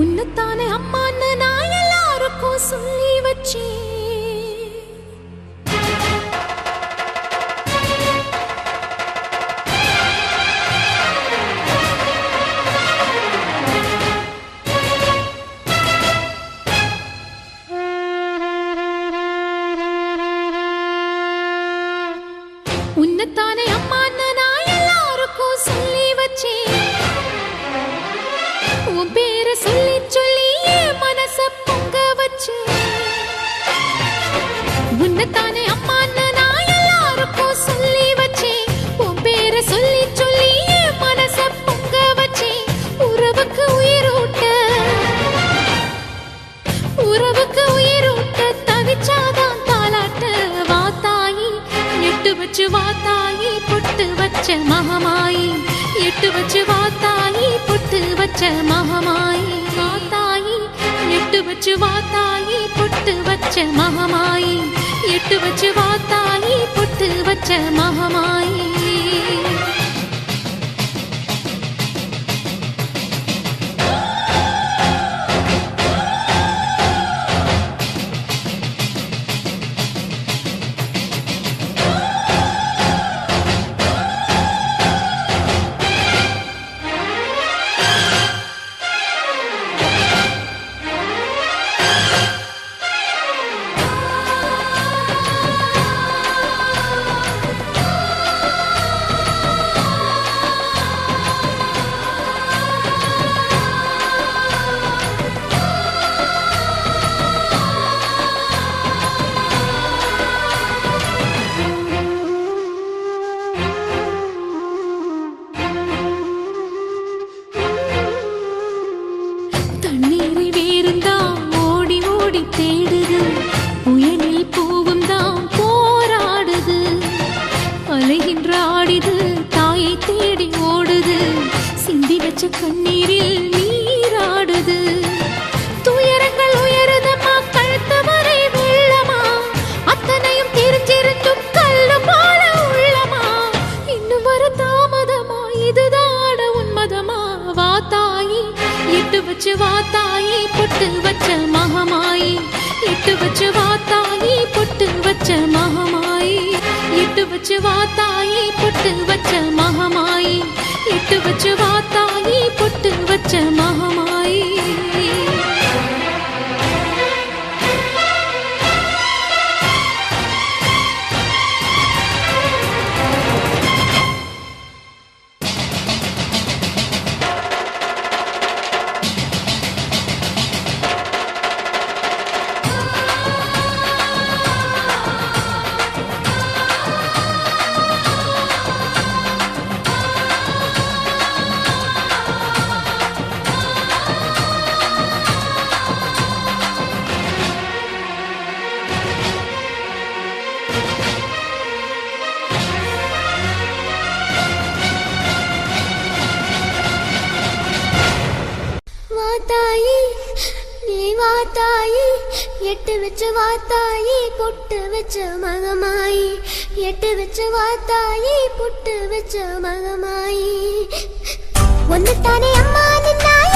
உன்னத்தானே அம்மான்னு நான் எல்லாருக்கும் சொல்லி வச்சேன். உன்னத்தானே அம்மான்னு நான் எல்லாருக்கும் சொல்லி வச்சேன். உன் பேரை சொல்லி சொல்லி என் மனச பொங்க வச்சேன். உன்னத்தானே அம்மான்னு நான் எல்லாருக்கும் சொல்லி வச்சேன். உன் பேரை சொல்லி சொல்லி என் மனச பொங்க வச்சேன். உறவுக்கு உயிரூட்ட தவிச்சாதான் தாலாட்ட வாத்தாயி எட்டு வச்சு வாத்தாயி பொட்டு வச்ச மகமாயி எட்டு வச்சு வாத்தாயி பொட்டு வச்ச மகமாயி வாத்தாயி எட்டு வச்சு வாத்தாயி பொட்டு வச்ச மகமாயி எட்டு வச்சு வாத்தாயி பொட்டு வச்ச மகமாயி. தண்ணீரை வேறுந்தான் ஓடி ஓடி தேடுது, புயலில் பூவும் தான் போராடுது. அலைகின்ற ஆடிது தாயை தேடி ஓடுது, சிந்தி வச்ச கண்ணீரில் நீராடுது. துயரங்கள் உயருதமா கழுத்து வரை வெள்ளமா, அத்தனையும் தெரிஞ்சிருந்தும் கல்லு போல உள்ளமா. இன்னும் வர தாமதமா இதுதாட உன்மதமா. வாத்தாயி எட்டு வச்சு வாத்தாயி பொட்டு வச்ச மகமாயி எட்டு வச்சு வாத்தாயி பொட்டு வச்ச மகமாயி எட்டு வச்சு வாத்தாயி பொட்டு வச்ச மகமாயி எட்டு வச்சு வாத்தாயி பொட்டு வச்ச மகமாயி. வாத்தாயி நீ வாத்தாயி எட்டு வச்சு வாத்தாயி பொட்டு வச்ச மகமாயி எட்டு வச்சு வாத்தாயி பொட்டு வச்ச மகமாயி. ஒன்னு தானே அம்மா நின்னாய